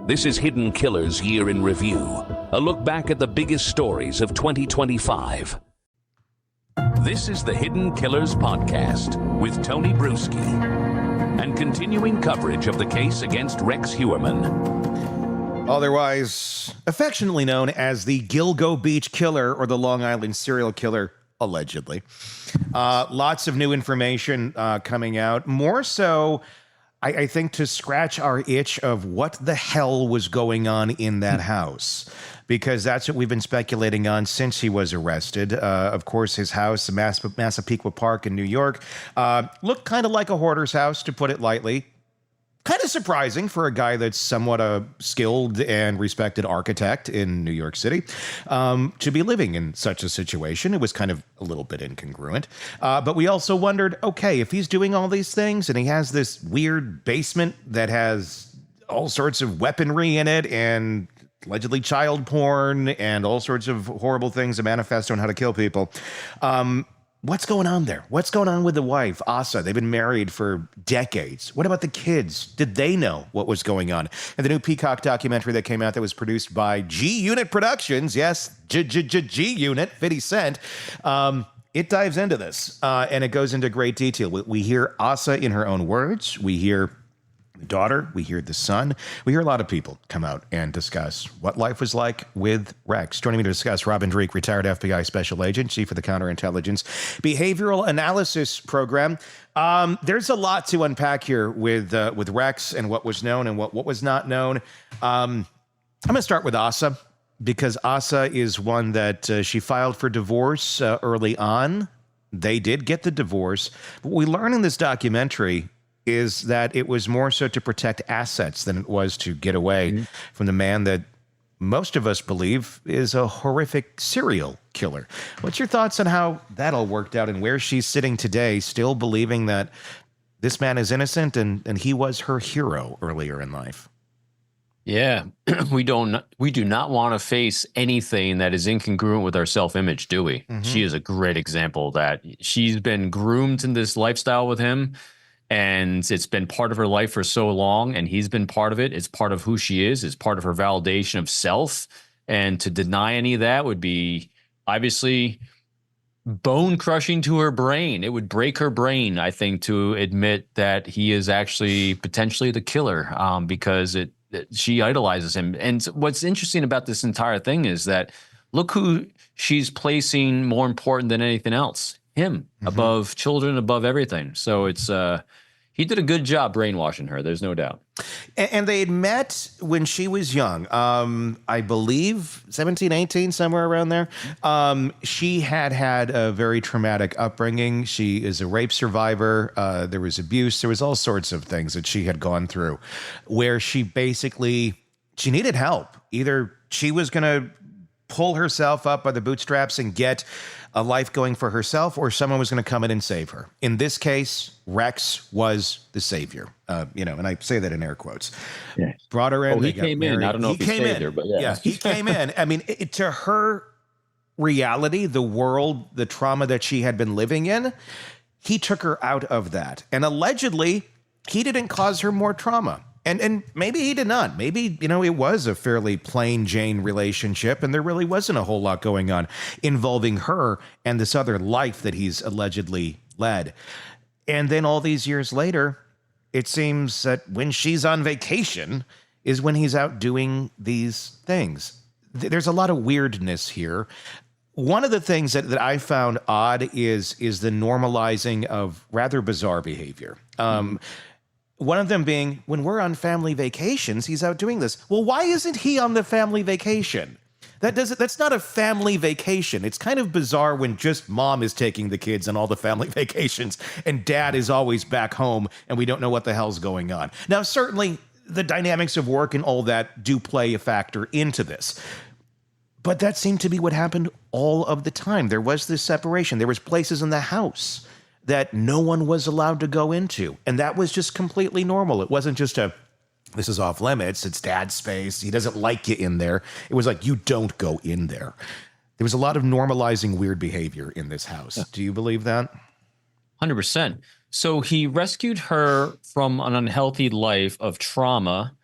This is Hidden Killers Year in Review, a look back at the biggest stories of 2025. This is the Hidden Killers Podcast with Tony Brueski and continuing coverage of the case against Rex Heuermann. Otherwise affectionately known as the Gilgo Beach Killer or the Long Island Serial Killer, allegedly. Lots of new information coming out. More so, I think, to scratch our itch of what the hell was going on in that house, because that's what we've been speculating on since he was arrested. Of course, his house, Massapequa Park in New York, looked kind of like a hoarder's house, to put it lightly. Kind of surprising for a guy that's somewhat a skilled and respected architect in New York City to be living in such a situation. It was kind of a little bit incongruent. But we also wondered, okay, if he's doing all these things and he has this weird basement that has all sorts of weaponry in it and allegedly child porn and all sorts of horrible things, a manifesto on how to kill people, what's going on there? What's going on with the wife, Asa? They've been married for decades. What about the kids? Did they know what was going on? And the new Peacock documentary that came out that was produced by G-Unit Productions, yes, G-Unit, 50 Cent, it dives into this, and it goes into great detail. We hear Asa in her own words. We hear the daughter, we hear the son, we hear a lot of people come out and discuss what life was like with Rex. Joining me to discuss, Robin Dreeke, retired FBI special agent, chief of the counterintelligence behavioral analysis program. There's a lot to unpack here with Rex and what was known and what was not known. I'm going to start with Asa, because Asa is one that she filed for divorce early on. They did get the divorce. But what we learn in this documentary is that it was more so to protect assets than it was to get away from the man that most of us believe is a horrific serial killer. What's your thoughts on how that all worked out and where she's sitting today, still believing that this man is innocent and he was her hero earlier in life? Yeah, we do not want to face anything that is incongruent with our self-image, do we? She is a great example that she's been groomed in this lifestyle with him, and it's been part of her life for so long, and he's been part of it. It's part of who she is. It's part of her validation of self. And to deny any of that would be obviously bone crushing to her brain. It would break her brain, I think, to admit that he is actually potentially the killer, because she idolizes him. And what's interesting about this entire thing is that look who she's placing more important than anything else. Him, above children, above everything. So it's he did a good job brainwashing her. There's no doubt. And they had met when she was young. I believe 17, 18, somewhere around there. She had a very traumatic upbringing. She is a rape survivor. There was abuse. There was all sorts of things that she had gone through where she needed help. Either she was going to pull herself up by the bootstraps and get a life going for herself, or someone was going to come in and save her. In this case, Rex was the savior, and I say that in air quotes. Yeah. Brought her in. Oh, he came in. I don't know if he saved her, but yeah. He came in. I mean, to her reality, the world, the trauma that she had been living in, he took her out of that. And allegedly, he didn't cause her more trauma. And maybe he did not. Maybe, it was a fairly plain Jane relationship, and there really wasn't a whole lot going on involving her and this other life that he's allegedly led. And then all these years later, it seems that when she's on vacation is when he's out doing these things. There's a lot of weirdness here. One of the things that I found odd is the normalizing of rather bizarre behavior. One of them being, when we're on family vacations, he's out doing this. Well, why isn't he on the family vacation? That's not a family vacation. It's kind of bizarre when just mom is taking the kids on all the family vacations and dad is always back home and we don't know what the hell's going on. Now, certainly the dynamics of work and all that do play a factor into this. But that seemed to be what happened all of the time. There was this separation. There was places in the house that no one was allowed to go into. And that was just completely normal. It wasn't just this is off limits, it's dad's space, he doesn't like you in there. It was like, you don't go in there. There was a lot of normalizing weird behavior in this house. Yeah. Do you believe that? 100%. So he rescued her from an unhealthy life of trauma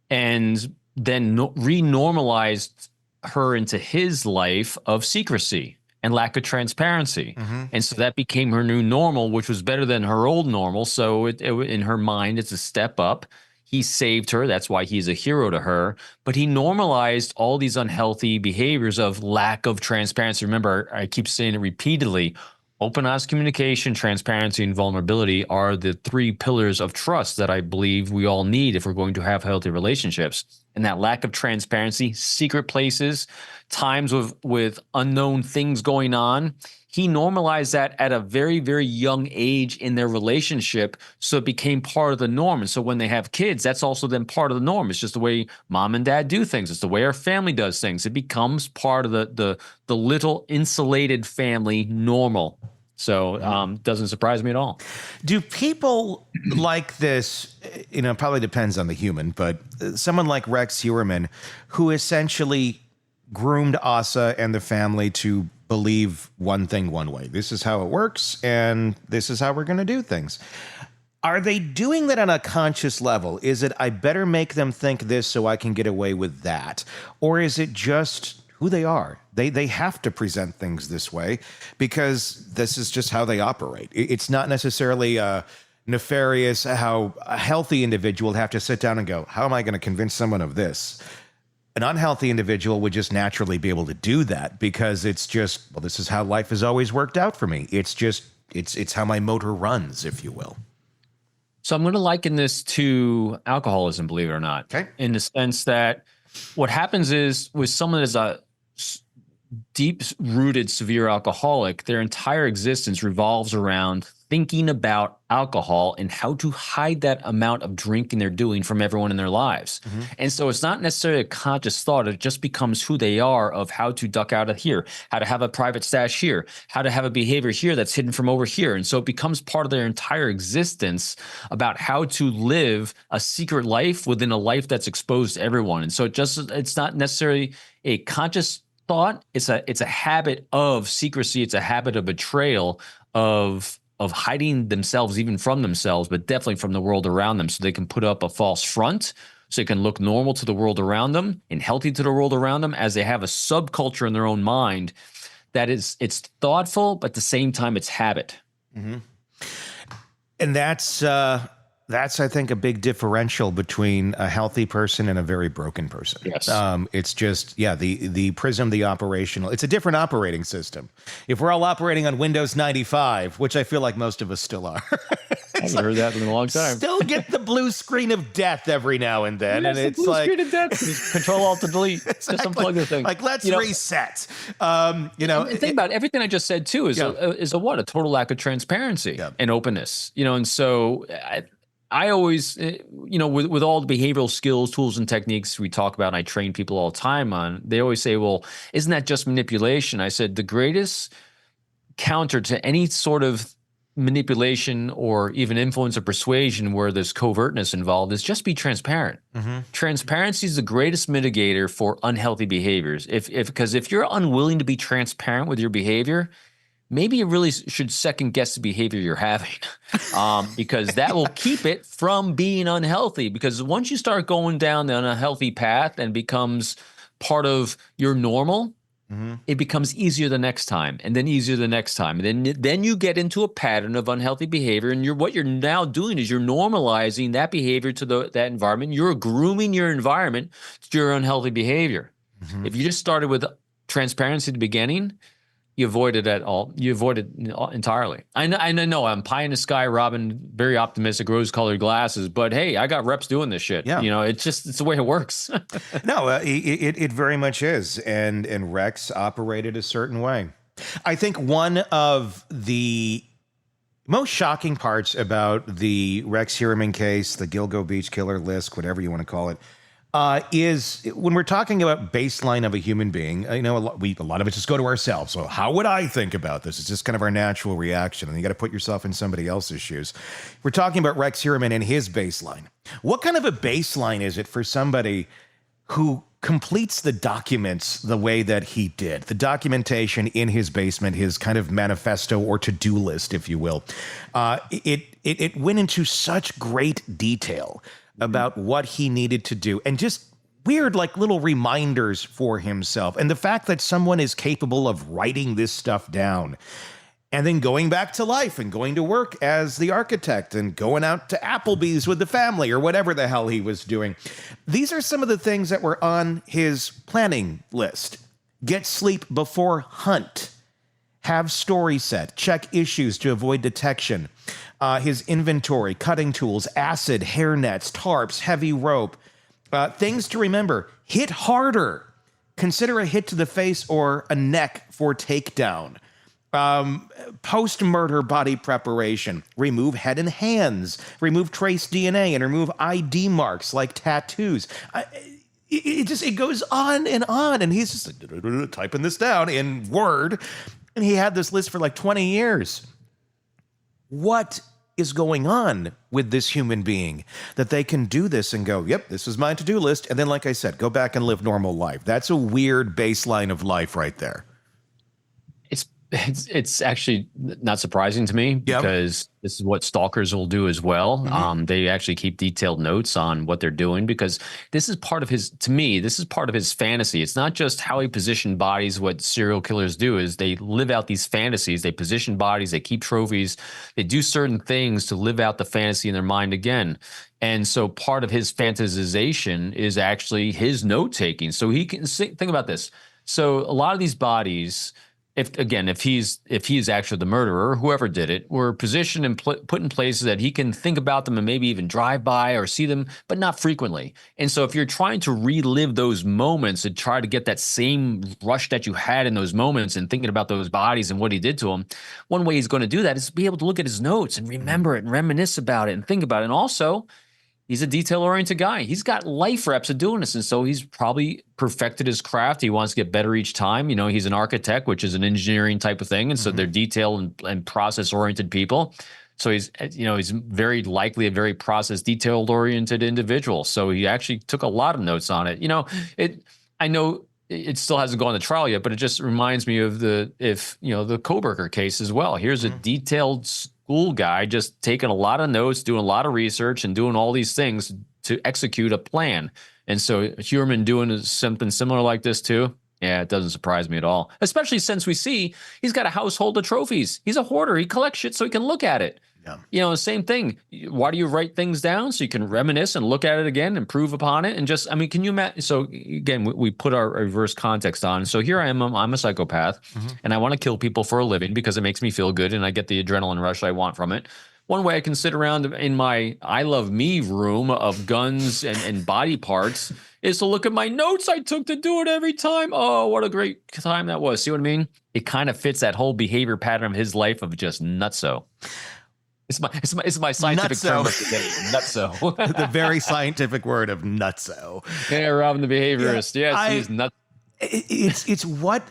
and then renormalized her into his life of secrecy and lack of transparency. And so that became her new normal, which was better than her old normal. So in her mind, it's a step up. He saved her. That's why he's a hero to her. But he normalized all these unhealthy behaviors of lack of transparency. Remember, I keep saying it repeatedly. Open, honest communication, transparency, and vulnerability are the three pillars of trust that I believe we all need if we're going to have healthy relationships. And that lack of transparency, secret places, times with unknown things going on, he normalized that at a very, very young age in their relationship, so it became part of the norm. And so when they have kids, that's also then part of the norm. It's just the way mom and dad do things. It's the way our family does things. It becomes part of the little insulated family normal. So doesn't surprise me at all. Do people like this, probably depends on the human, but someone like Rex Heuermann, who essentially groomed Asa and the family to believe one thing one way. This is how it works, and this is how we're going to do things. Are they doing that on a conscious level? Is it, I better make them think this so I can get away with that? Or is it just who they are? They have to present things this way because this is just how they operate. It's not necessarily nefarious how a healthy individual would have to sit down and go, how am I going to convince someone of this? An unhealthy individual would just naturally be able to do that because it's just, well, this is how life has always worked out for me. It's just, it's how my motor runs, if you will. So I'm going to liken this to alcoholism, believe it or not, okay, in the sense that what happens is with someone that's a deep-rooted severe alcoholic, their entire existence revolves around thinking about alcohol and how to hide that amount of drinking they're doing from everyone in their lives. And so it's not necessarily a conscious thought. It just becomes who they are of how to duck out of here, how to have a private stash here, how to have a behavior here that's hidden from over here. And so it becomes part of their entire existence about how to live a secret life within a life that's exposed to everyone. And so it's not necessarily a conscious thought. It's a habit of secrecy. It's a habit of betrayal, of hiding themselves even from themselves, but definitely from the world around them, so they can put up a false front, so they can look normal to the world around them and healthy to the world around them, as they have a subculture in their own mind that it's thoughtful, but at the same time it's habit. And that's I think a big differential between a healthy person and a very broken person. Yes. It's just, the prism, the operational, it's a different operating system. If we're all operating on Windows 95, which I feel like most of us still are. I haven't heard that in a long time. Still get the blue screen of death every now and then. Yes, and it's blue like screen of death. Just Control Alt to delete. Exactly. Just unplug the thing. Like, let's reset. And think about it, everything I just said too is a total lack of transparency and openness. And so I always, with all the behavioral skills, tools, and techniques we talk about, and I train people all the time on, they always say, well, isn't that just manipulation? I said, the greatest counter to any sort of manipulation or even influence or persuasion where there's covertness involved is just be transparent. Transparency is the greatest mitigator for unhealthy behaviors. Because if you're unwilling to be transparent with your behavior, maybe you really should second guess the behavior you're having, because that will keep it from being unhealthy. Because once you start going down the unhealthy path and becomes part of your normal, it becomes easier the next time, and then easier the next time. And then you get into a pattern of unhealthy behavior. And what you're now doing is you're normalizing that behavior to that environment. You're grooming your environment to your unhealthy behavior. If you just started with transparency at the beginning, you avoid it at all. You avoid it entirely. I know I'm pie in the sky, Robin, very optimistic, rose-colored glasses. But hey, I got reps doing this shit. Yeah. It's the way it works. No, it very much is. And Rex operated a certain way. I think one of the most shocking parts about the Rex Heuermann case, the Gilgo Beach killer list, whatever you want to call it, is when we're talking about baseline of a human being, a lot of it just go to ourselves. So how would I think about this? It's just kind of our natural reaction. And you got to put yourself in somebody else's shoes. We're talking about Rex Heuermann and his baseline. What kind of a baseline is it for somebody who completes the documents the way that he did? The documentation in his basement, his kind of manifesto or to-do list, if you will. It went into such great detail about what he needed to do, and just weird, like little reminders for himself. And the fact that someone is capable of writing this stuff down and then going back to life and going to work as the architect and going out to Applebee's with the family or whatever the hell he was doing. These are some of the things that were on his planning list. Get sleep before hunt. Have story set. Check issues to avoid detection. His inventory, cutting tools, acid, hair nets, tarps, heavy rope. Things to remember. Hit harder. Consider a hit to the face or a neck for takedown. Post-murder body preparation. Remove head and hands. Remove trace DNA and remove ID marks like tattoos. It goes on. And he's just like, typing this down in Word. And he had this list for like 20 years. What is going on with this human being that they can do this and go, yep, this is my to-do list. And then, like I said, go back and live normal life. That's a weird baseline of life right there. It's actually not surprising to me because this is what stalkers will do as well. Mm-hmm. They actually keep detailed notes on what they're doing because this is part of his, to me, this is part of his fantasy. It's not just how he positioned bodies. What serial killers do is they live out these fantasies. They position bodies, they keep trophies, they do certain things to live out the fantasy in their mind again. And so part of his fantasization is actually his note taking. So he can think about this. So a lot of these bodies, if he's actually the murderer, whoever did it, were positioned and put in places that he can think about them and maybe even drive by or see them, but not frequently. And so if you're trying to relive those moments and try to get that same rush that you had in those moments and thinking about those bodies and what he did to them, one way he's going to do that is to be able to look at his notes and remember it and reminisce about it and think about it. And also, he's a detail-oriented guy. He's got life reps of doing this, and so he's probably perfected his craft. He wants to get better each time. You know, he's an architect, which is an engineering type of thing, and so they're detail and process-oriented people. So he's very likely a very process, detail-oriented individual. So he actually took a lot of notes on it. I know it still hasn't gone to trial yet, but it just reminds me of the Koberger case as well. Here's a detailed school guy just taking a lot of notes, doing a lot of research, and doing all these things to execute a plan. And so Heuermann doing something similar like this too. Yeah, it doesn't surprise me at all, especially since we see he's got a household of trophies. He's a hoarder. He collects shit so he can look at it. Yeah. Same thing. Why do you write things down? So you can reminisce and look at it again, improve upon it. And just, can you imagine? So again, we put our reverse context on. So here I am, I'm a psychopath and I want to kill people for a living because it makes me feel good and I get the adrenaline rush I want from it. One way I can sit around in my I love me room of guns and body parts is to look at my notes I took to do it every time. Oh, what a great time that was. See what I mean? It kind of fits that whole behavior pattern of his life of just nutso. It's my scientific term of the day, nutso. The very scientific word of nutso. Yeah, Robin the behaviorist. Yeah, he's nuts. It's what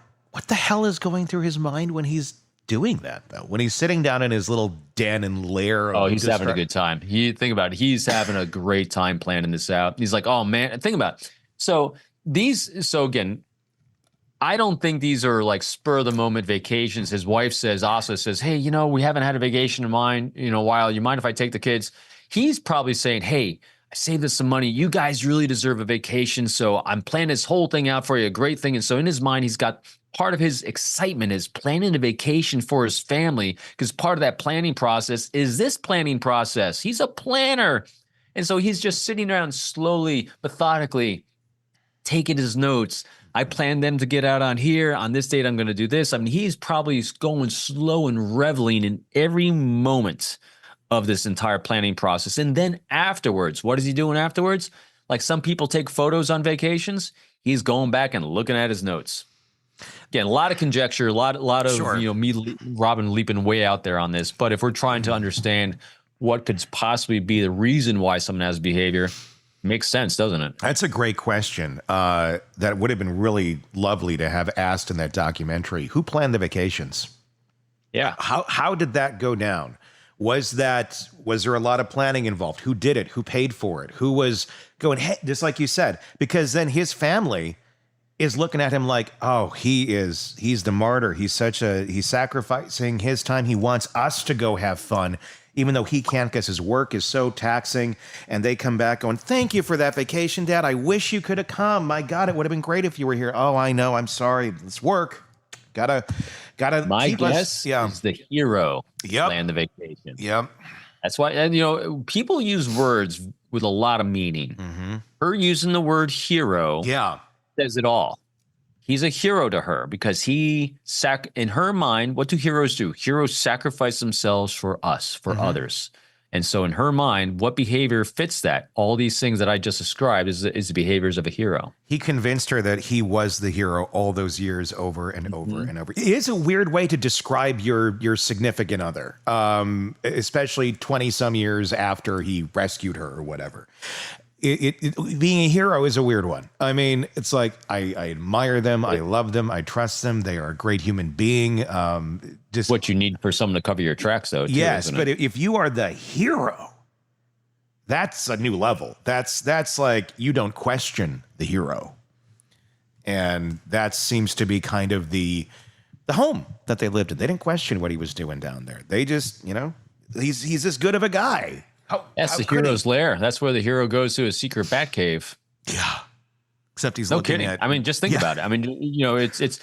the hell is going through his mind when he's doing that, though? When he's sitting down in his little den and lair. Oh, he's having a good time. Think about it. He's having a great time planning this out. He's like, oh man, think about it. So again, I don't think these are like spur of the moment vacations. His wife says, Asa says, hey, we haven't had a vacation in a while. You mind if I take the kids? He's probably saying, hey, I saved us some money. You guys really deserve a vacation. So I'm planning this whole thing out for you, a great thing. And so in his mind, he's got part of his excitement is planning a vacation for his family because part of that planning process is this planning process. He's a planner. And so he's just sitting around slowly, methodically, taking his notes. I planned them to get out on here. On this date, I'm going to do this. He's probably going slow and reveling in every moment of this entire planning process. And then afterwards, what is he doing afterwards? Like some people take photos on vacations. He's going back and looking at his notes. Again, a lot of conjecture, a lot of me, Robin, leaping way out there on this. But if we're trying to understand what could possibly be the reason why someone has behavior, makes sense, doesn't it? That's a great question that would have been really lovely to have asked in that documentary. Who planned the vacations? Yeah. How did that go down? Was there a lot of planning involved? Who did it? Who paid for it? Who was going, hey, just like you said, because then his family is looking at him like, oh, he's the martyr. He's sacrificing his time. He wants us to go have fun. even though he can't because his work is so taxing. And they come back going, "Thank you for that vacation, Dad. I wish you could have come. My God, it would have been great if you were here." "Oh, I know. I'm sorry. It's work. Gotta My keep guess us." Yeah. is the hero Yep. planned the vacation. Yep. That's why, and people use words with a lot of meaning. Her using the word hero Yeah. says it all. He's a hero to her because in her mind, what do heroes do? Heroes sacrifice themselves for us, for others. And so in her mind, what behavior fits that? All these things that I just described is the behaviors of a hero. He convinced her that he was the hero all those years over and over and over. It is a weird way to describe your significant other, especially 20 some years after he rescued her or whatever. Being a hero is a weird one. I mean, it's like, I admire them. I love them. I trust them. They are a great human being. Just what you need for someone to cover your tracks, though. Too, yes, but if you are the hero, that's a new level. That's like, you don't question the hero. And that seems to be kind of the home that they lived in. They didn't question what he was doing down there. They just, he's this good of a guy. That's the hero's lair. That's where the hero goes to his secret bat cave. Yeah. Except he's no looking kidding. at... I mean, just think about it. I mean, it's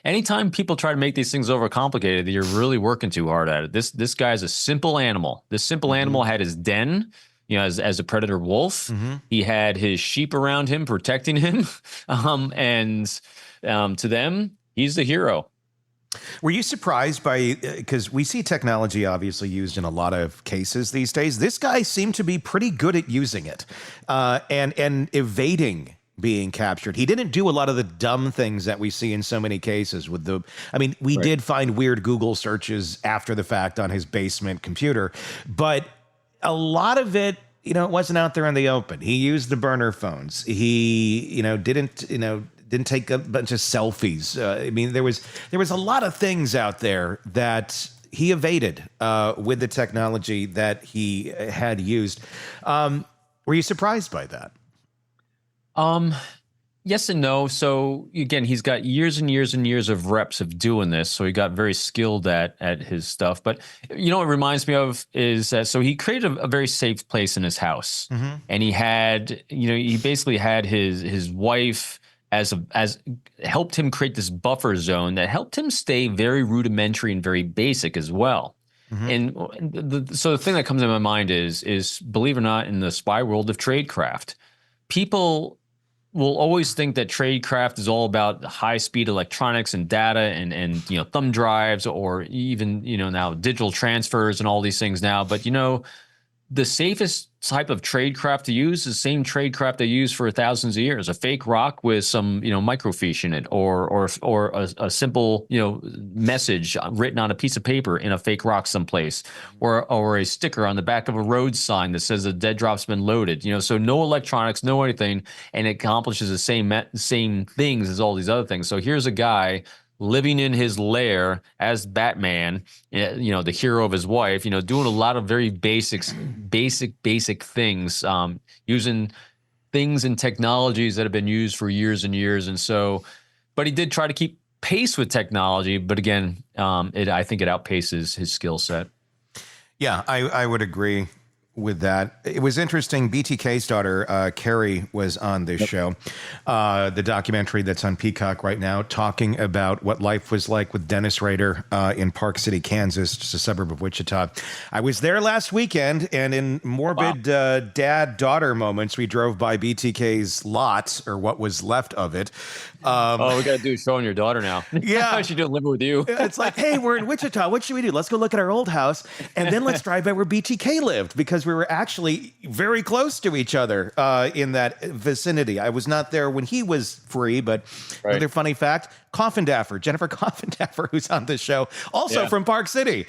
anytime people try to make these things overcomplicated, you're really working too hard at it. This guy's a simple animal. This simple animal had his den, as a predator wolf. He had his sheep around him protecting him. To them, he's the hero. Were you surprised by, because we see technology obviously used in a lot of cases these days. This guy seemed to be pretty good at using it and evading being captured. He didn't do a lot of the dumb things that we see in so many cases with we did find weird Google searches after the fact on his basement computer, but a lot of it, it wasn't out there in the open. He used the burner phones. He, didn't take a bunch of selfies. I mean, there was a lot of things out there that he evaded with the technology that he had used. Were you surprised by that? Yes and no. So again, he's got years and years and years of reps of doing this. So he got very skilled at his stuff. But what it reminds me of is that, so he created a very safe place in his house. And he had, he basically had his wife as helped him create this buffer zone that helped him stay very rudimentary and very basic as well. And so the thing that comes in my mind is believe it or not, in the spy world of tradecraft, people will always think that tradecraft is all about high speed electronics and data and thumb drives, or even now digital transfers and all these things now. But the safest type of tradecraft to use is the same tradecraft they use for thousands of years. A fake rock with some, microfiche in it, or a simple, message written on a piece of paper in a fake rock someplace, or a sticker on the back of a road sign that says a dead drop's been loaded. So no electronics, no anything, and it accomplishes the same things as all these other things. So here's a guy living in his lair as Batman, the hero of his wife, doing a lot of very basic things, using things and technologies that have been used for years and years. And so, but he did try to keep pace with technology. But again, I think it outpaces his skill set. Yeah, I would agree with that. It was interesting. BTK's daughter, Carrie, was on this show, the documentary that's on Peacock right now, talking about what life was like with Dennis Rader in Park City, Kansas, just a suburb of Wichita. I was there last weekend, and in morbid dad-daughter moments, we drove by BTK's lot, or what was left of it. We got to do a show on your daughter now. Yeah. She didn't live with you. It's like, hey, we're in Wichita. What should we do? Let's go look at our old house, and then let's drive by where BTK lived, because we were actually very close to each other in that vicinity. I was not there when he was free, but another funny fact, Jennifer Coffindaffer, who's on this show, also from Park City.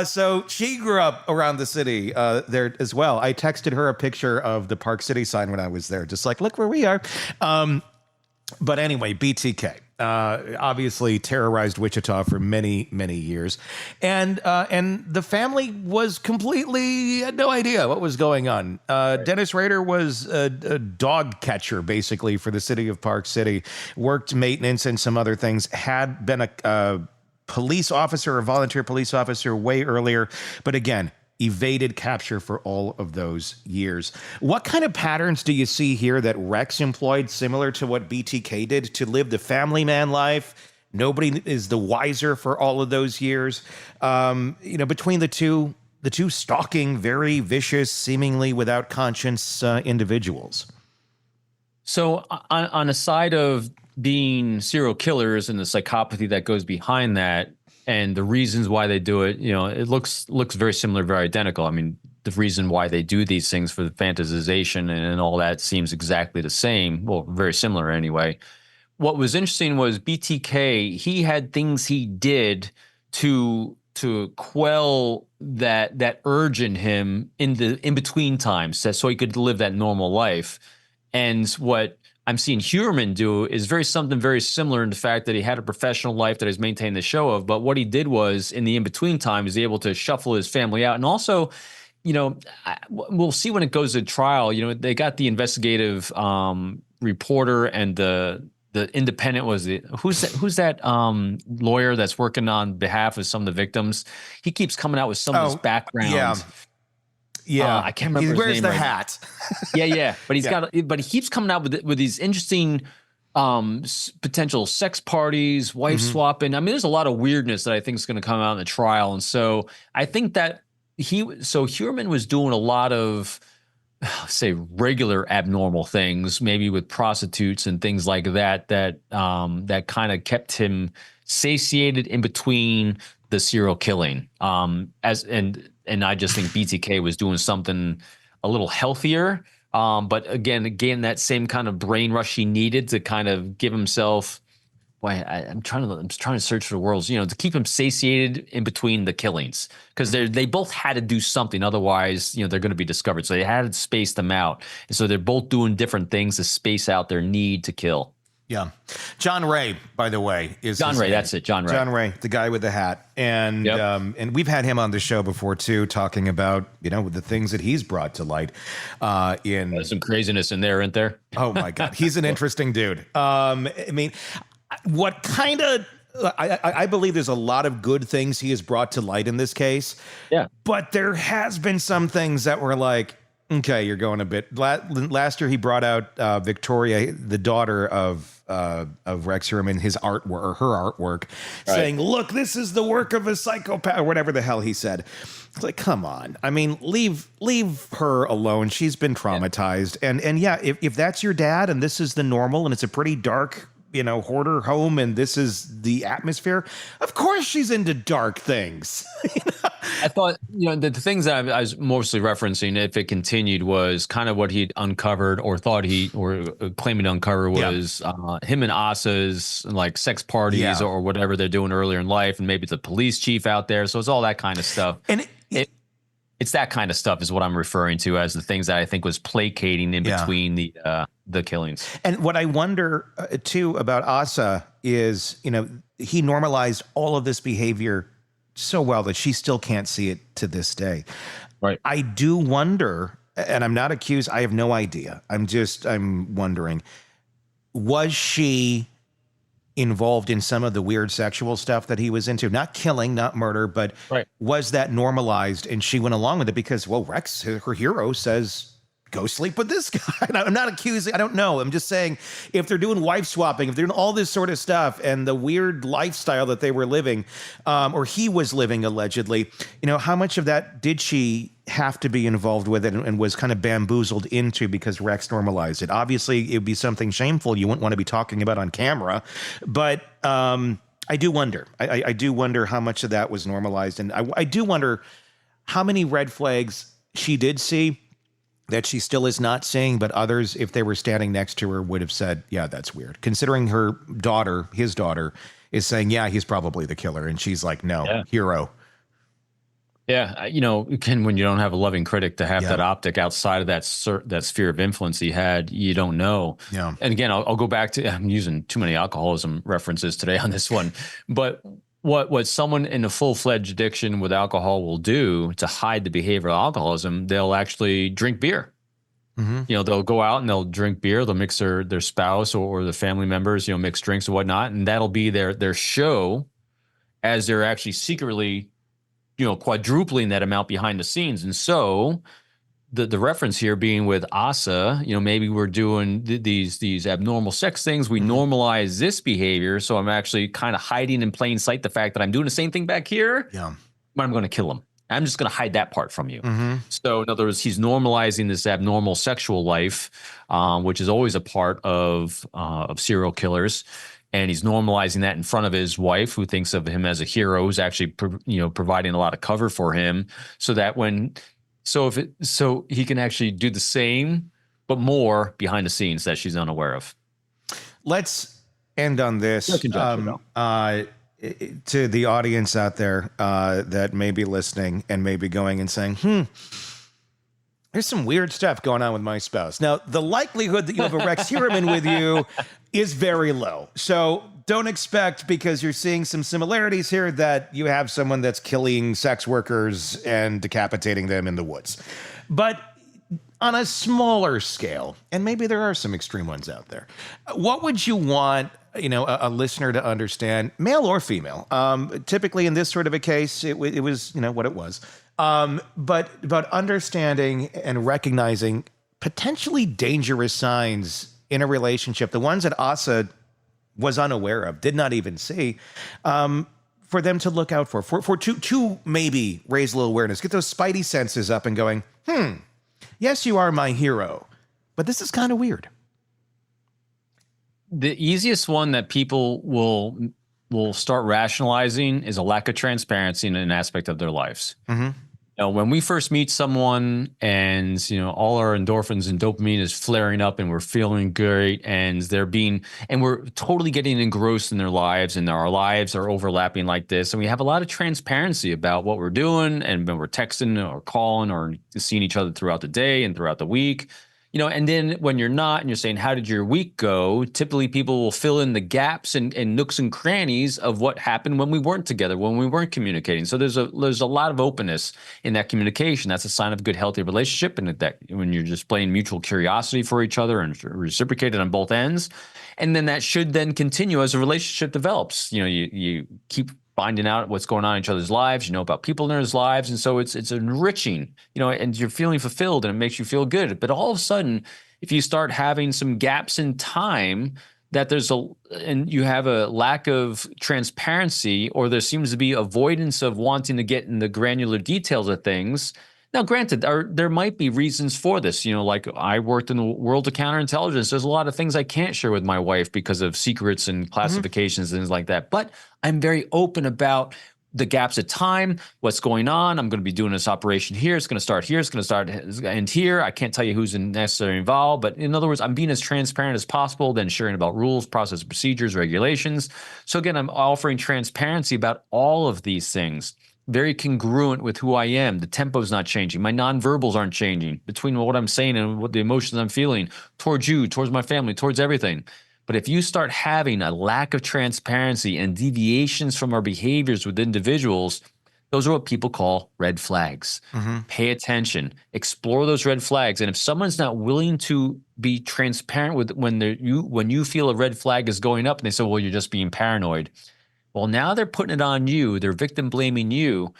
So she grew up around the city there as well. I texted her a picture of the Park City sign when I was there, just like, look where we are. But anyway, BTK obviously terrorized Wichita for many, many years, and the family was completely had no idea what was going on. Dennis Rader was a dog catcher basically for the city of Park City, worked maintenance and some other things, had been a police officer, a volunteer police officer way earlier, but again, evaded capture for all of those years. What kind of patterns do you see here that Rex employed, similar to what BTK did, to live the family man life? Nobody is the wiser for all of those years. Between the two stalking, very vicious, seemingly without conscience individuals. So on the side of being serial killers and the psychopathy that goes behind that, and the reasons why they do it, it looks very similar, very identical. I mean, the reason why they do these things for the fantasization and all that seems exactly the same. Well, very similar anyway. What was interesting was BTK, he had things he did to quell that urge in him in between times, so he could live that normal life. And what I'm seeing Heuermann do is something very similar in the fact that he had a professional life that he's maintained the show of. But what he did was, in the in-between time, is able to shuffle his family out. And also, we'll see when it goes to trial. They got the investigative reporter and the independent who's that lawyer that's working on behalf of some of the victims. He keeps coming out with some of his background. Yeah, I can't remember. He wears his name the right hat. Yeah. But he keeps coming out with these interesting potential sex parties, wife swapping. I mean, there's a lot of weirdness that I think is going to come out in the trial, and so I think that Heuermann was doing a lot of, say, regular abnormal things, maybe with prostitutes and things like that kind of kept him satiated in between the serial killing. And I just think BTK was doing something a little healthier. But again, that same kind of brain rush he needed to kind of give himself. Boy, I'm trying to search for the words, to keep him satiated in between the killings, because they both had to do something. Otherwise, they're going to be discovered. So they had to space them out. And so they're both doing different things to space out their need to kill. Yeah. John Ray, by the way, is John Ray. That's it. John Ray. John Ray, the guy with the hat. And and we've had him on the show before, too, talking about, the things that he's brought to light. There's some craziness in there, isn't there? Oh, my God. He's an interesting dude. I mean, what kind of... I believe there's a lot of good things he has brought to light in this case. Yeah. But there has been some things that were like, okay, you're going a bit... Last year, he brought out Victoria, the daughter of Rex Heuermann, his artwork, or her artwork, saying, look, this is the work of a psychopath, or whatever the hell he said. It's like, come on. I mean, leave her alone. She's been traumatized. Yeah. And yeah, if that's your dad and this is the normal and it's a pretty dark, hoarder home and this is the atmosphere, of course she's into dark things. I thought, the things that I was mostly referencing, if it continued, was kind of what he'd uncovered or claiming to uncover was him and Asa's like sex parties or whatever they're doing earlier in life. And maybe it's a police chief out there. So it's all that kind of stuff. And it's that kind of stuff is what I'm referring to as the things that I think was placating in between the killings. And what I wonder too about Asa is, he normalized all of this behavior so well that she still can't see it to this day. Right. I do wonder, and I'm not accused, I have no idea. I'm wondering, was she involved in some of the weird sexual stuff that he was into? Not killing, not murder, but was that normalized and she went along with it because, well, Rex, her hero, says, go sleep with this guy. And I'm not accusing, I don't know. I'm just saying, if they're doing wife swapping, if they're doing all this sort of stuff and the weird lifestyle that they were living, or he was living allegedly, how much of that did she have to be involved with it and was kind of bamboozled into because Rex normalized it? Obviously, it would be something shameful you wouldn't want to be talking about on camera, but I do wonder. I do wonder how much of that was normalized. And I do wonder how many red flags she did see that she still is not seeing, but others, if they were standing next to her, would have said, yeah, that's weird. Considering her daughter, his daughter, is saying, yeah, he's probably the killer. And she's like, no, hero. Yeah, when you don't have a loving critic to have that optic outside of that sphere of influence he had, you don't know. Yeah. And again, I'll go back to, I'm using too many alcoholism references today on this one, but what someone in a full-fledged addiction with alcohol will do to hide the behavior of alcoholism, they'll actually drink beer. Mm-hmm. They'll go out and they'll drink beer. They'll mix their spouse or the family members, mix drinks and whatnot, and that'll be their show as they're actually secretly quadrupling that amount behind the scenes. And so the reference here being with Asa, maybe we're doing these abnormal sex things. We normalize this behavior. So I'm actually kind of hiding in plain sight the fact that I'm doing the same thing back here. Yeah. But I'm going to kill him. I'm just going to hide that part from you. So in other words, he's normalizing this abnormal sexual life, which is always a part of serial killers. And he's normalizing that in front of his wife, who thinks of him as a hero, who's actually, providing a lot of cover for him, so that so he can actually do the same, but more behind the scenes that she's unaware of. Let's end on this. To the audience out there that may be listening and may be going and saying, there's some weird stuff going on with my spouse. Now, the likelihood that you have a Rex Heuermann with you is very low. So don't expect, because you're seeing some similarities here, that you have someone that's killing sex workers and decapitating them in the woods. But on a smaller scale, and maybe there are some extreme ones out there, what would you want a listener to understand, male or female? Typically in this sort of a case, it was, what it was. But understanding and recognizing potentially dangerous signs in a relationship, the ones that Asa was unaware of, did not even see, for them to look out for to maybe raise a little awareness, get those spidey senses up and going, yes, you are my hero, but this is kind of weird. The easiest one that people will start rationalizing is a lack of transparency in an aspect of their lives. When we first meet someone and, all our endorphins and dopamine is flaring up and we're feeling great, and we're totally getting engrossed in their lives, and our lives are overlapping like this. And we have a lot of transparency about what we're doing, and when we're texting or calling or seeing each other throughout the day and throughout the week. And then when you're not, and you're saying, how did your week go? Typically people will fill in the gaps and nooks and crannies of what happened when we weren't together, when we weren't communicating. So there's a lot of openness in that communication. That's a sign of a good, healthy relationship. And that when you're displaying mutual curiosity for each other and reciprocated on both ends. And then that should then continue as a relationship develops. You keep finding out what's going on in each other's lives, about people in their lives. And so it's enriching, and you're feeling fulfilled and it makes you feel good. But all of a sudden, if you start having some gaps in time, and you have a lack of transparency, or there seems to be avoidance of wanting to get in the granular details of things. Now, granted, there might be reasons for this. Like I worked in the world of counterintelligence. There's a lot of things I can't share with my wife because of secrets and classifications and things like that. But I'm very open about the gaps of time, what's going on. I'm going to be doing this operation here. It's going to start here. It's going to end here. I can't tell you who's necessarily involved. But in other words, I'm being as transparent as possible, then sharing about rules, process, procedures, regulations. So again, I'm offering transparency about all of these things. Very congruent with who I am. The tempo's not changing. My nonverbals aren't changing between what I'm saying and what the emotions I'm feeling towards you, towards my family, towards everything. But if you start having a lack of transparency and deviations from our behaviors with individuals, those are what people call red flags. Pay attention, explore those red flags. And if someone's not willing to be transparent with when you feel a red flag is going up, and they say, well, you're just being paranoid. Well, now they're putting it on you. They're victim blaming you.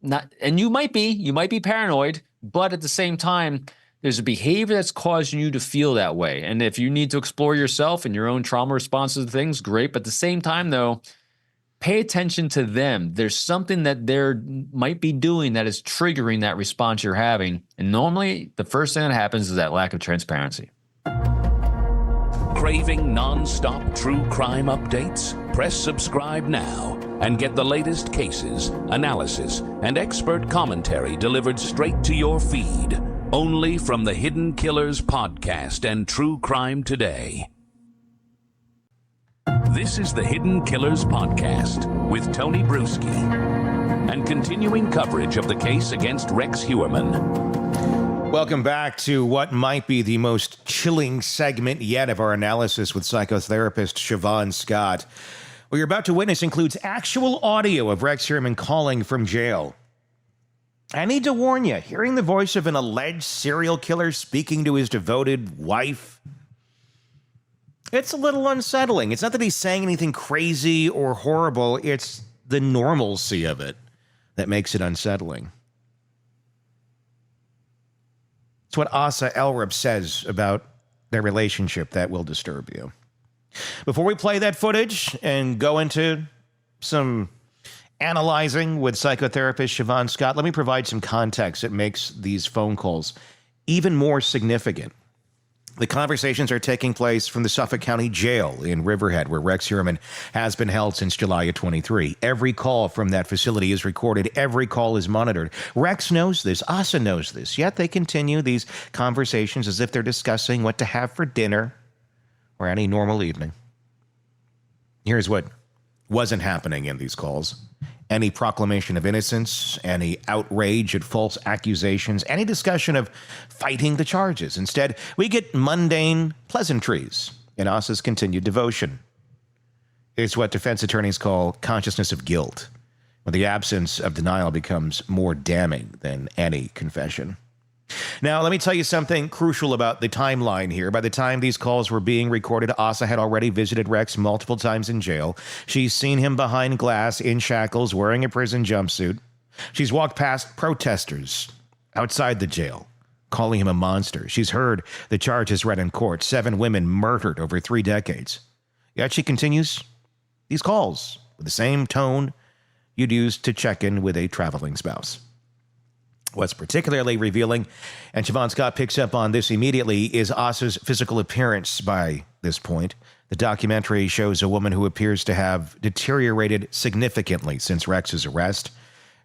And you might be paranoid, but at the same time, there's a behavior that's causing you to feel that way. And if you need to explore yourself and your own trauma responses to things, great. But at the same time, though, pay attention to them. There's something that they might be doing that is triggering that response you're having. And normally, the first thing that happens is that lack of transparency. Craving non-stop true crime updates? Press subscribe now and get the latest cases, analysis, and expert commentary delivered straight to your feed. Only from the Hidden Killers podcast and True Crime Today. This is the Hidden Killers podcast with Tony Brueski and continuing coverage of the case against Rex Heuermann. Welcome back to what might be the most chilling segment yet of our analysis with psychotherapist Siobhan Scott. What you're about to witness includes actual audio of Rex Heuermann calling from jail. I need to warn you, hearing the voice of an alleged serial killer speaking to his devoted wife, it's a little unsettling. It's not that he's saying anything crazy or horrible, it's the normalcy of it. that makes it unsettling. It's what Asa Ellerup says about their relationship that will disturb you. Before we play that footage and go into some analyzing with psychotherapist Siobhan Scott, let me provide some context that makes these phone calls even more significant. The conversations are taking place from the Suffolk County Jail in Riverhead, where Rex Heuermann has been held since July of 23. Every call from that facility is recorded. Every call is monitored. Rex knows this. Asa knows this. Yet they continue these conversations as if they're discussing what to have for dinner or any normal evening. Here's what wasn't happening in these calls. Any proclamation of innocence, any outrage at false accusations, any discussion of fighting the charges. Instead, we get mundane pleasantries in Asa's continued devotion. It's what defense attorneys call consciousness of guilt, when the absence of denial becomes more damning than any confession. Now, let me tell you something crucial about the timeline here. By the time these calls were being recorded, Asa had already visited Rex multiple times in jail. She's seen him behind glass in shackles wearing a prison jumpsuit. She's walked past protesters outside the jail, calling him a monster. She's heard the charges read in court, 7 women murdered over 3 decades. Yet she continues these calls with the same tone you'd use to check in with a traveling spouse. What's particularly revealing, and Siobhan Scott picks up on this immediately, is Asa's physical appearance by this point. The documentary shows a woman who appears to have deteriorated significantly since Rex's arrest.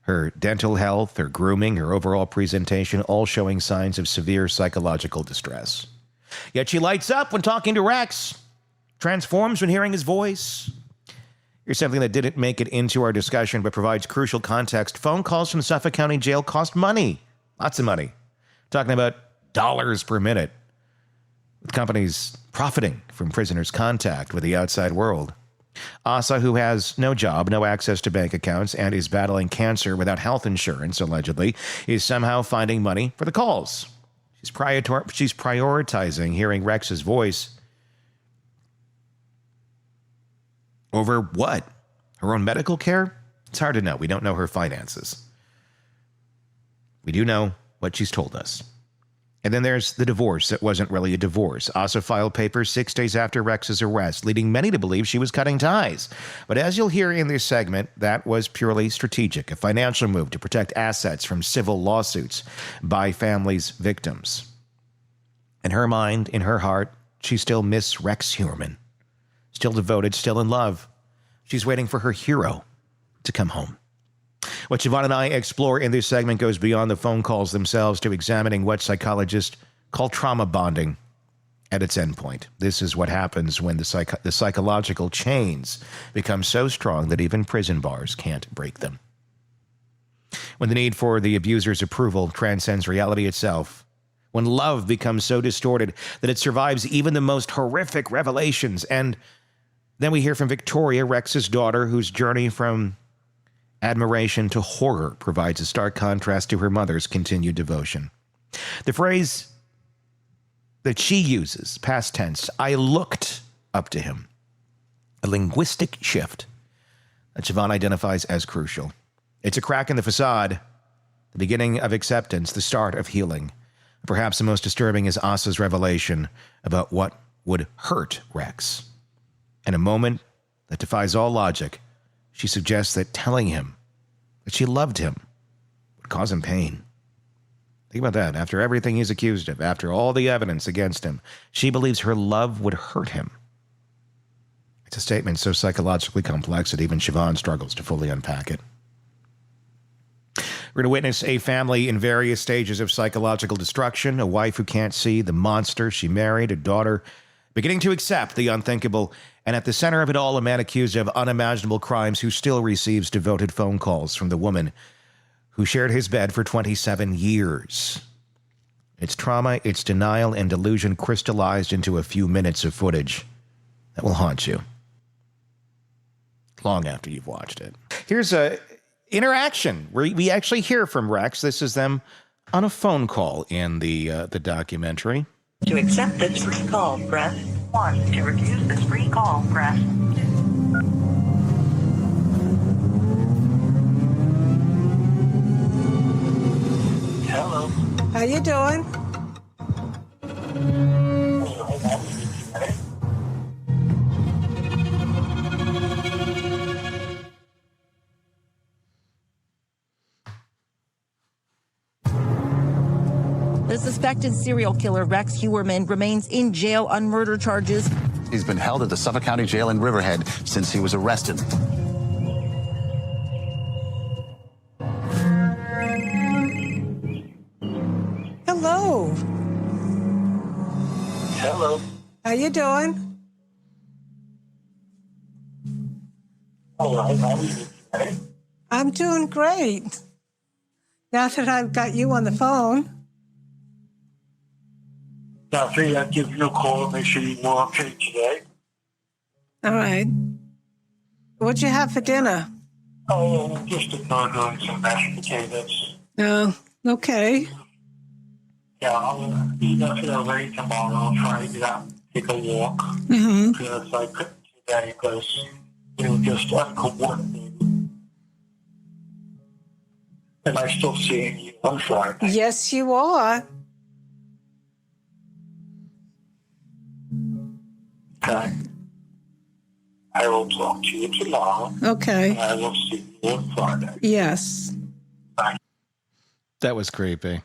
Her dental health, her grooming, her overall presentation, all showing signs of severe psychological distress. Yet she lights up when talking to Rex, transforms when hearing his voice. Here's something that didn't make it into our discussion but provides crucial context. Phone calls from Suffolk County Jail cost money. Lots of money. Talking about dollars per minute. With companies profiting from prisoners' contact with the outside world. Asa, who has no job, no access to bank accounts, and is battling cancer without health insurance, allegedly, is somehow finding money for the calls. She's prioritizing hearing Rex's voice over what? Her own medical care? It's hard to know. We don't know her finances. We do know what she's told us. And then there's the divorce that wasn't really a divorce. Asa filed papers 6 days after Rex's arrest, leading many to believe she was cutting ties. But as you'll hear in this segment, that was purely strategic, a financial move to protect assets from civil lawsuits by families' victims. In her mind, in her heart, she still miss Rex Heuermann. Still devoted, still in love. She's waiting for her hero to come home. What Siobhan and I explore in this segment goes beyond the phone calls themselves to examining what psychologists call trauma bonding at its endpoint. This is what happens when the psychological chains become so strong that even prison bars can't break them. When the need for the abuser's approval transcends reality itself. When love becomes so distorted that it survives even the most horrific revelations. And then we hear from Victoria, Rex's daughter, whose journey from admiration to horror provides a stark contrast to her mother's continued devotion. The phrase that she uses, past tense, I looked up to him, a linguistic shift that Siobhan identifies as crucial. It's a crack in the facade, the beginning of acceptance, the start of healing. Perhaps the most disturbing is Asa's revelation about what would hurt Rex. In a moment that defies all logic, she suggests that telling him that she loved him would cause him pain. Think about that. After everything he's accused of, after all the evidence against him, she believes her love would hurt him. It's a statement so psychologically complex that even Siobhan struggles to fully unpack it. We're going to witness a family in various stages of psychological destruction, a wife who can't see the monster she married, a daughter beginning to accept the unthinkable, and at the center of it all, a man accused of unimaginable crimes who still receives devoted phone calls from the woman who shared his bed for 27 years. It's trauma, it's denial, and delusion crystallized into a few minutes of footage that will haunt you long after you've watched it. Here's a interaction where we actually hear from Rex. This is them on a phone call in the documentary. To accept this free call, press 1. To refuse this free call, press 2. you doing? The suspected serial killer, Rex Heuermann, remains in jail on murder charges. He's been held at the Suffolk County Jail in Riverhead since he was arrested. Hello. Hello. How you doing? All right. How are you today? I'm doing great. Now that I've got you on the phone. Now, I figured I'd give you a call and make sure you were okay today. All right. What'd you have for dinner? Oh, just a burger and some mashed potatoes. Oh, okay. Yeah, I'll eat up here late tomorrow. I'll try to get out and take a walk. Mm-hmm. Because I couldn't today because we were just uncoordinated. And I still seeing you on Friday. Yes, you are. Okay. I will talk to you tomorrow. Okay. And I will see you on Friday. Yes. Bye. That was creepy.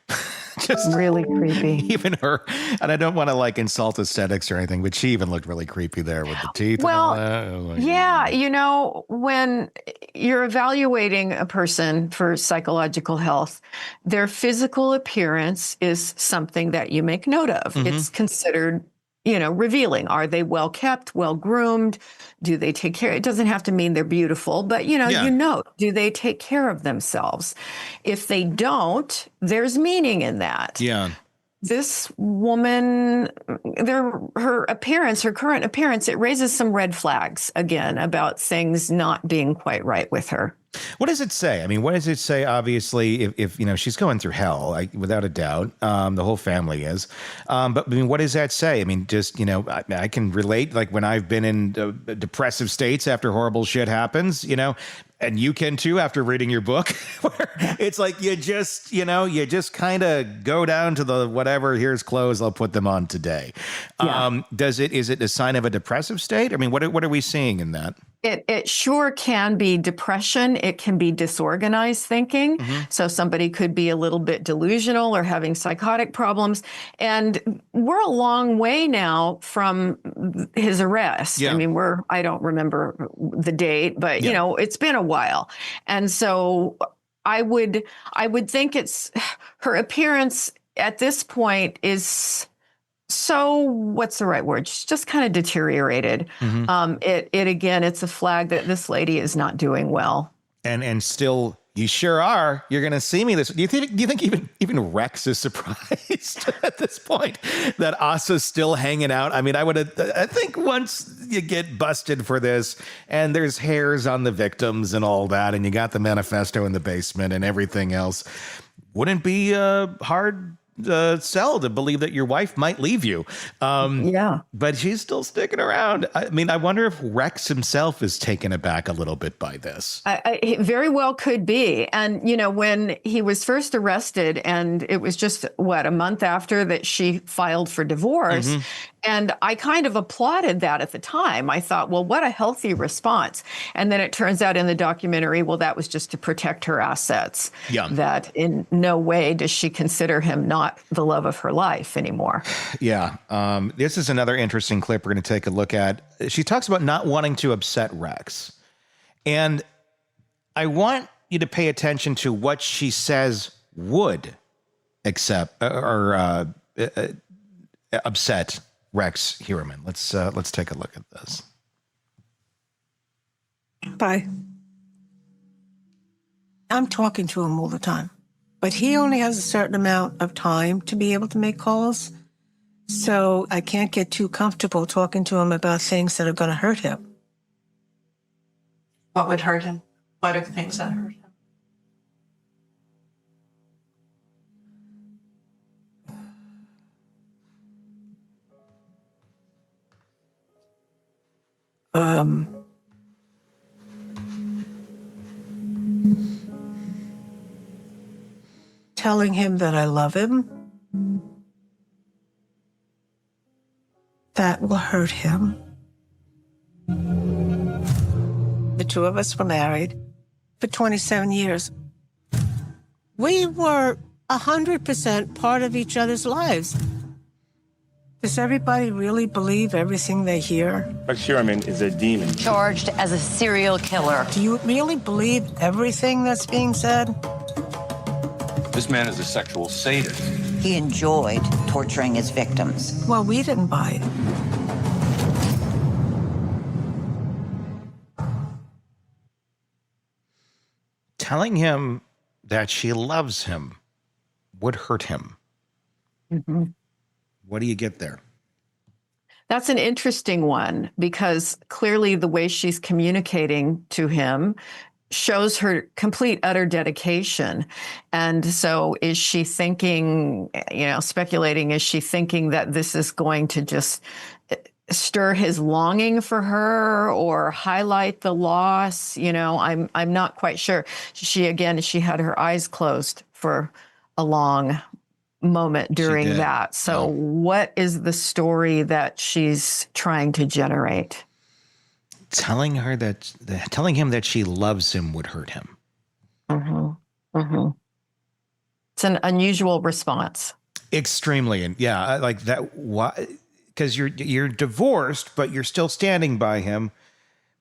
Just Really creepy. even her, and I don't want to like insult aesthetics or anything, but she even looked really creepy there with the teeth. Well, and all that. I was like, Yeah, you know, when you're evaluating a person for psychological health, their physical appearance is something that you make note of. It's considered, you know, revealing. Are they well kept, well groomed? Do they take care? It doesn't have to mean they're beautiful, but you know, Yeah. you know, do they take care of themselves? If they don't, there's meaning in that. Yeah. This woman, her appearance, her current appearance, it raises some red flags again about things not being quite right with her. What does it say? I mean, what does it say? Obviously, if you know, she's going through hell, without a doubt. The whole family is. But I mean, what does that say? I mean, just, you know, I can relate, like when I've been in depressive states after horrible shit happens, you know, and you can too after reading your book, where it's like you just kind of go down to the whatever, here's clothes, I'll put them on today. Yeah. Is it a sign of a depressive state? I mean, what are we seeing in that? It sure can be depression. It can be disorganized thinking. So somebody could be a little bit delusional or having psychotic problems. And we're a long way now from his arrest. Yeah. I mean, I don't remember the date, but you know, it's been a while. And so I would think her appearance at this point is so, what's the right word? She's just kind of deteriorated. It's a flag that this lady is not doing well. And still, you sure are. You're going to see me this. Do you think even Rex is surprised at this point that Asa's still hanging out? I mean, I think once you get busted for this and there's hairs on the victims and all that, and you got the manifesto in the basement and everything else, wouldn't be hard sell to believe that your wife might leave you. But she's still sticking around. I mean, I wonder if Rex himself is taken aback a little bit by this. It very well could be. And, you know, when he was first arrested, and it was just, a month after that she filed for divorce. And I kind of applauded that at the time. I thought, well, what a healthy response. And then it turns out in the documentary, well, that was just to protect her assets. Yeah. That in no way does she consider him not the love of her life anymore. Yeah. This is another interesting clip we're going to take a look at. She talks about not wanting to upset Rex. And I want you to pay attention to what she says would upset Rex Heuermann. Let's take a look at this. Bye. I'm talking to him all the time, but he only has a certain amount of time to be able to make calls. So I can't get too comfortable talking to him about things that are going to hurt him. What would hurt him? What are the things that hurt him? Telling him that I love him hurt him. The two of us were married for 27 years. We were 100% part of each other's lives. Does everybody really believe everything they hear? Rex Heuermann is a demon. Charged as a serial killer. Do you really believe everything that's being said? This man is a sexual sadist. He enjoyed torturing his victims. Well, we didn't buy it. Telling him that she loves him would hurt him. Mm-hmm. What do you get there? That's an interesting one because clearly the way she's communicating to him shows her complete, utter dedication. And so is she thinking, speculating, is she thinking that this is going to just stir his longing for her or highlight the loss? I'm not quite sure. She had her eyes closed for a long moment during that. So what is the story that she's trying to generate? Telling him that she loves him would hurt him. Mm-hmm. Mm-hmm. It's an unusual response. Extremely. And yeah, like that. Why? Because you're divorced, but you're still standing by him.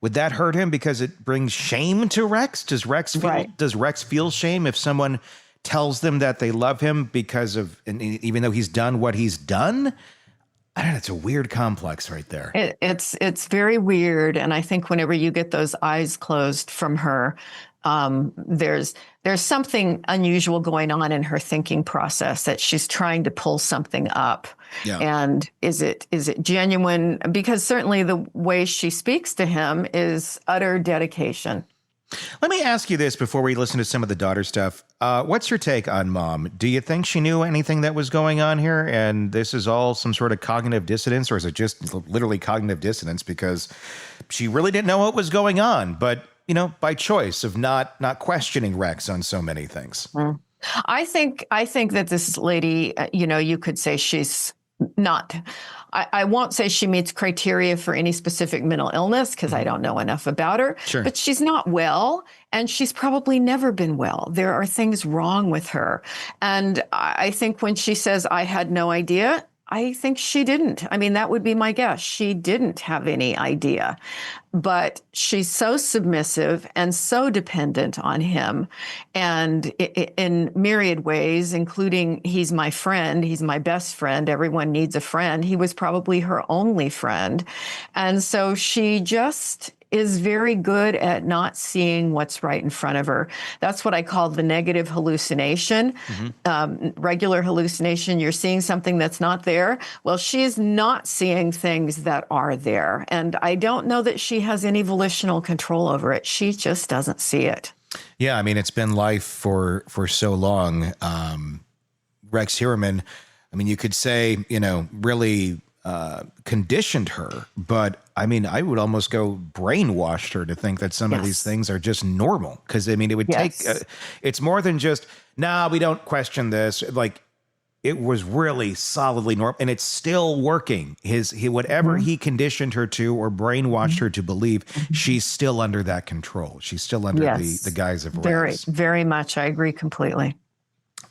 Would that hurt him because it brings shame to Rex? Does Rex feel shame if someone tells them that they love him because of, and even though he's done what he's done? I don't know. It's a weird complex right there. It's very weird. And I think whenever you get those eyes closed from her, there's something unusual going on in her thinking process, that she's trying to pull something up. Yeah. And is it genuine? Because certainly the way she speaks to him is utter dedication. Let me ask you this before we listen to some of the daughter stuff. What's your take on Mom? Do you think she knew anything that was going on here? And this is all some sort of cognitive dissonance, or is it just literally cognitive dissonance because she really didn't know what was going on, but, by choice of not questioning Rex on so many things? I think that this lady, you could say she's not, I won't say she meets criteria for any specific mental illness because I don't know enough about her, Sure. But she's not well, and she's probably never been well. There are things wrong with her. And I think when she says, I had no idea, I think she didn't. I mean, that would be my guess. She didn't have any idea. But she's so submissive and so dependent on him, and in myriad ways, including he's my friend, he's my best friend, everyone needs a friend. He was probably her only friend. And so she just is very good at not seeing what's right in front of her. That's what I call the negative hallucination. Mm-hmm. Regular hallucination, you're seeing something that's not there. Well, she's not seeing things that are there. And I don't know that she has any volitional control over it. She just doesn't see it. Yeah, I mean, it's been life for so long. Rex Heuermann, I mean, you could say, really conditioned her, but I mean, I would almost go brainwashed her to think that some of these things are just normal. Because I mean, it would take, it's more than just, we don't question this. Like, it was really solidly normal, and it's still working. Whatever he conditioned her to or brainwashed her to believe, she's still under that control. She's still under the guise of Rex. Very, very much. I agree completely.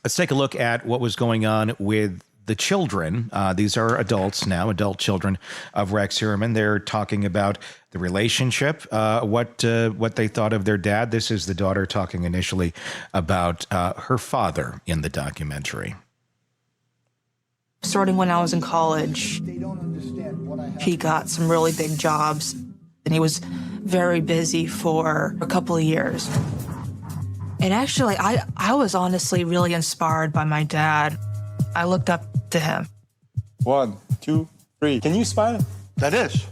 Let's take a look at what was going on with the children. These are adults now, adult children of Rex Heuermann. They're talking about the relationship, what they thought of their dad. This is the daughter talking initially about her father in the documentary. Starting when I was in college, he got some really big jobs, and he was very busy for a couple of years. And actually, I was honestly really inspired by my dad. I looked up to him. 1, 2, 3. Can you smile? That is.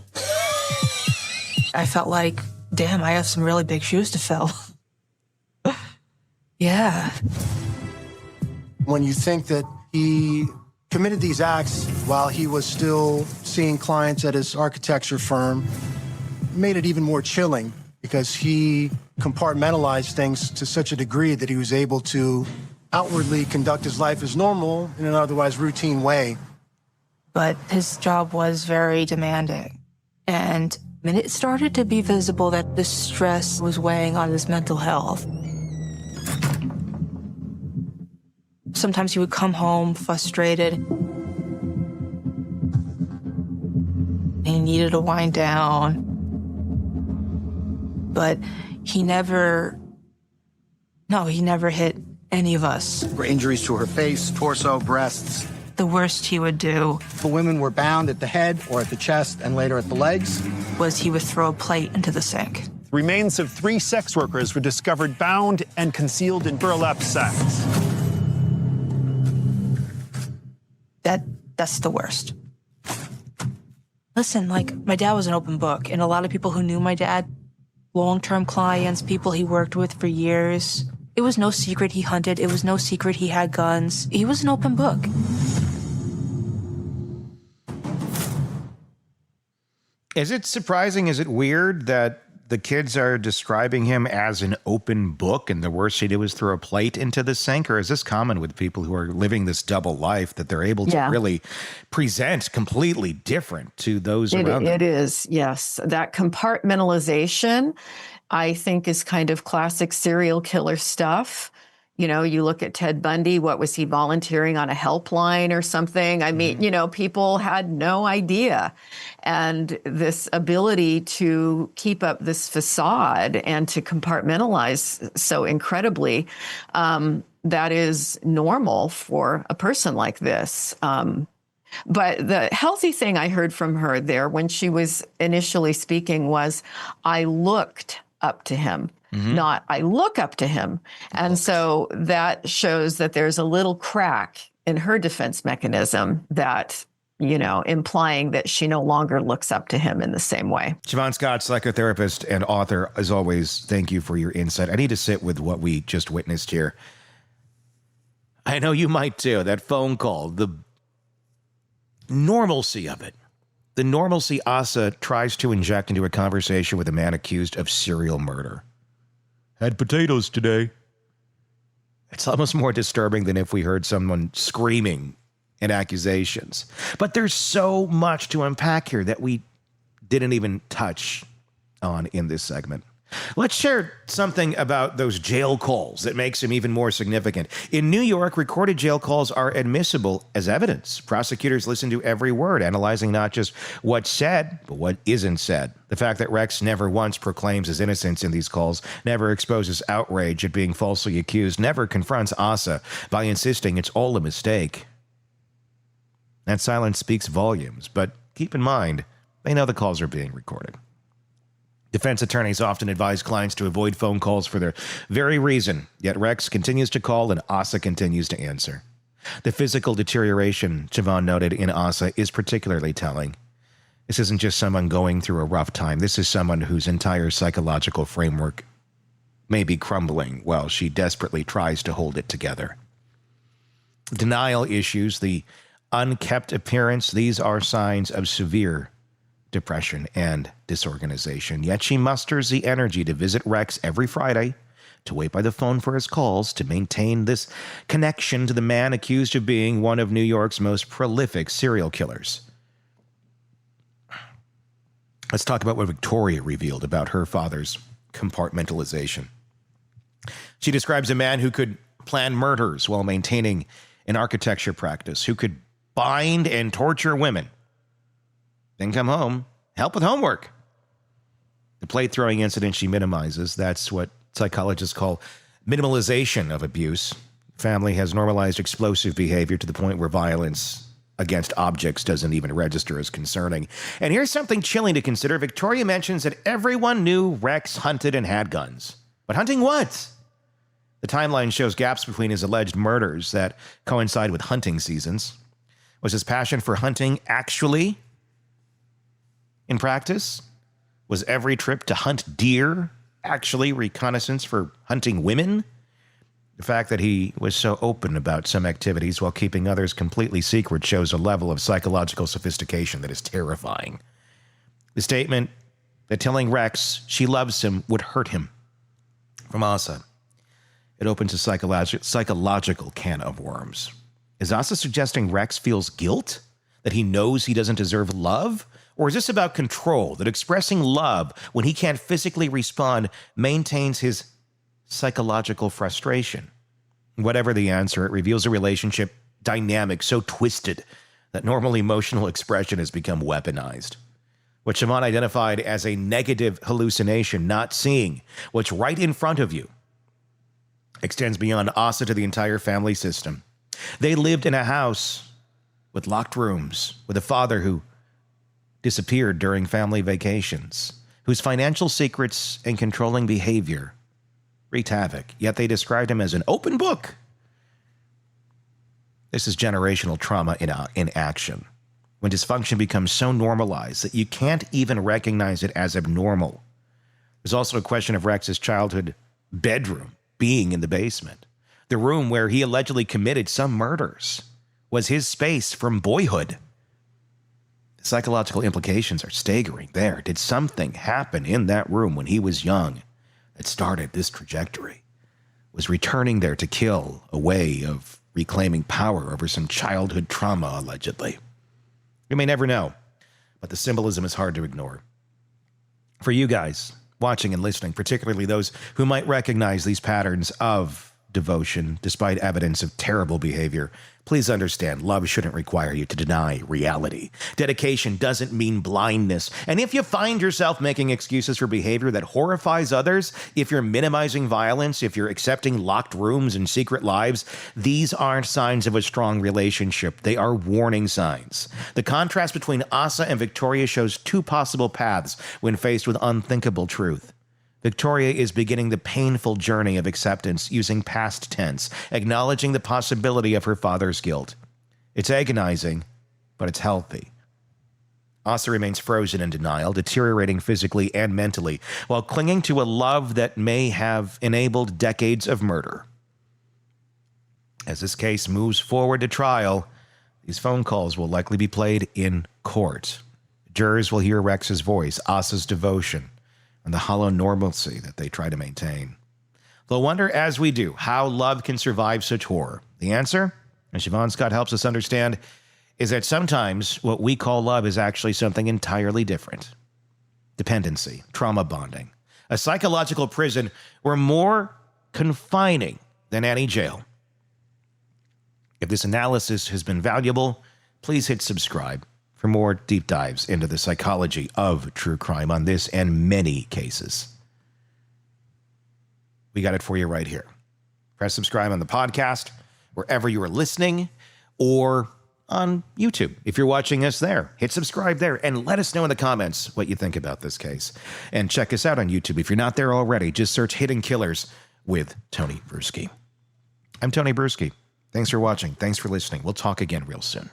I felt like, damn, I have some really big shoes to fill. Yeah. When you think that he committed these acts while he was still seeing clients at his architecture firm, it made it even more chilling because he compartmentalized things to such a degree that he was able to outwardly conduct his life as normal in an otherwise routine way. but his job was very demanding. And it started to be visible that the stress was weighing on his mental health. Sometimes he would come home frustrated. He needed to wind down. But he never hit any of us. Injuries to her face, torso, breasts. The worst he would do, The women were bound at the head or at the chest and later at the legs. was he would throw a plate into the sink. Remains of 3 sex workers were discovered bound and concealed in burlap sacks. That's the worst. Listen, like, my dad was an open book, and a lot of people who knew my dad, long-term clients, people he worked with for years, it was no secret he hunted. It was no secret he had guns. He was an open book. Is it surprising? Is it weird that the kids are describing him as an open book and the worst he did was throw a plate into the sink? Or is this common with people who are living this double life, that they're able to really present completely different to those around them? It is, yes. That compartmentalization, I think, is kind of classic serial killer stuff. You know, you look at Ted Bundy, what was he volunteering on a helpline or something? I mean, you know, people had no idea. And this ability to keep up this facade and to compartmentalize so incredibly, that is normal for a person like this. But the healthy thing I heard from her there when she was initially speaking was, I looked up to him. Not I look up to him. And so that shows that there's a little crack in her defense mechanism that, you know, implying that she no longer looks up to him in the same way. Siobhan Scott, psychotherapist and author, as always, thank you for your insight. I need to sit with what we just witnessed here. I know you might too. That phone call, the normalcy of it. The normalcy Asa tries to inject into a conversation with a man accused of serial murder. Had potatoes today. It's almost more disturbing than if we heard someone screaming in accusations. But there's so much to unpack here that we didn't even touch on in this segment. Let's share something about those jail calls that makes them even more significant. In New York, recorded jail calls are admissible as evidence. Prosecutors listen to every word, analyzing not just what's said, but what isn't said. The fact that Rex never once proclaims his innocence in these calls, never exposes outrage at being falsely accused, never confronts Asa by insisting it's all a mistake. That silence speaks volumes, but keep in mind, they know the calls are being recorded. Defense attorneys often advise clients to avoid phone calls for their very reason, yet Rex continues to call and Asa continues to answer. The physical deterioration, Siobhan noted, in Asa is particularly telling. This isn't just someone going through a rough time. This is someone whose entire psychological framework may be crumbling while she desperately tries to hold it together. Denial issues, the unkept appearance, these are signs of severe depression and disorganization. Yet she musters the energy to visit Rex every Friday, to wait by the phone for his calls, to maintain this connection to the man accused of being one of New York's most prolific serial killers. Let's talk about what Victoria revealed about her father's compartmentalization. She describes a man who could plan murders while maintaining an architecture practice, who could bind and torture women, then come home, help with homework. The plate throwing incident she minimizes, that's what psychologists call minimalization of abuse. Family has normalized explosive behavior to the point where violence against objects doesn't even register as concerning. And here's something chilling to consider. Victoria mentions that everyone knew Rex hunted and had guns. But hunting what? The timeline shows gaps between his alleged murders that coincide with hunting seasons. Was his passion for hunting actually in practice? Was every trip to hunt deer actually reconnaissance for hunting women? The fact that he was so open about some activities while keeping others completely secret shows a level of psychological sophistication that is terrifying. The statement that telling Rex she loves him would hurt him from Asa. It opens a psychological can of worms. Is Asa suggesting Rex feels guilt? That he knows he doesn't deserve love? Or is this about control, that expressing love when he can't physically respond maintains his psychological frustration? Whatever the answer, it reveals a relationship dynamic so twisted that normal emotional expression has become weaponized. What Siobhan identified as a negative hallucination, not seeing what's right in front of you, extends beyond Asa to the entire family system. They lived in a house with locked rooms, with a father who disappeared during family vacations, whose financial secrets and controlling behavior wreaked havoc, yet they described him as an open book. This is generational trauma in action, when dysfunction becomes so normalized that you can't even recognize it as abnormal. There's also a question of Rex's childhood bedroom being in the basement, the room where he allegedly committed some murders. Was his space from boyhood. The psychological implications are staggering there. Did something happen in that room when he was young that started this trajectory? Was returning there to kill a way of reclaiming power over some childhood trauma, allegedly? We may never know, but the symbolism is hard to ignore. For you guys watching and listening, particularly those who might recognize these patterns of devotion despite evidence of terrible behavior, please understand, love shouldn't require you to deny reality. Dedication doesn't mean blindness. And if you find yourself making excuses for behavior that horrifies others, if you're minimizing violence, if you're accepting locked rooms and secret lives, these aren't signs of a strong relationship. They are warning signs. The contrast between Asa and Victoria shows two possible paths when faced with unthinkable truth. Victoria is beginning the painful journey of acceptance using past tense, acknowledging the possibility of her father's guilt. It's agonizing, but it's healthy. Asa remains frozen in denial, deteriorating physically and mentally, while clinging to a love that may have enabled decades of murder. As this case moves forward to trial, these phone calls will likely be played in court. Jurors will hear Rex's voice, Asa's devotion, and the hollow normalcy that they try to maintain. They'll wonder, as we do, how love can survive such horror. The answer, as Siobhan Scott helps us understand, is that sometimes what we call love is actually something entirely different. Dependency, trauma bonding, a psychological prison were more confining than any jail. If this analysis has been valuable, please hit subscribe for more deep dives into the psychology of true crime on this and many cases. We got it for you right here. Press subscribe on the podcast, wherever you are listening, or on YouTube. If you're watching us there, hit subscribe there and let us know in the comments what you think about this case. And check us out on YouTube. If you're not there already, just search Hidden Killers with Tony Brueski. I'm Tony Brueski. Thanks for watching. Thanks for listening. We'll talk again real soon.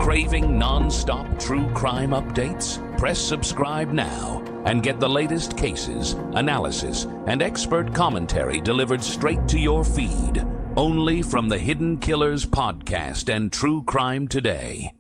Craving non-stop true crime updates? Press subscribe now and get the latest cases, analysis, and expert commentary delivered straight to your feed. Only from the Hidden Killers podcast and True Crime Today.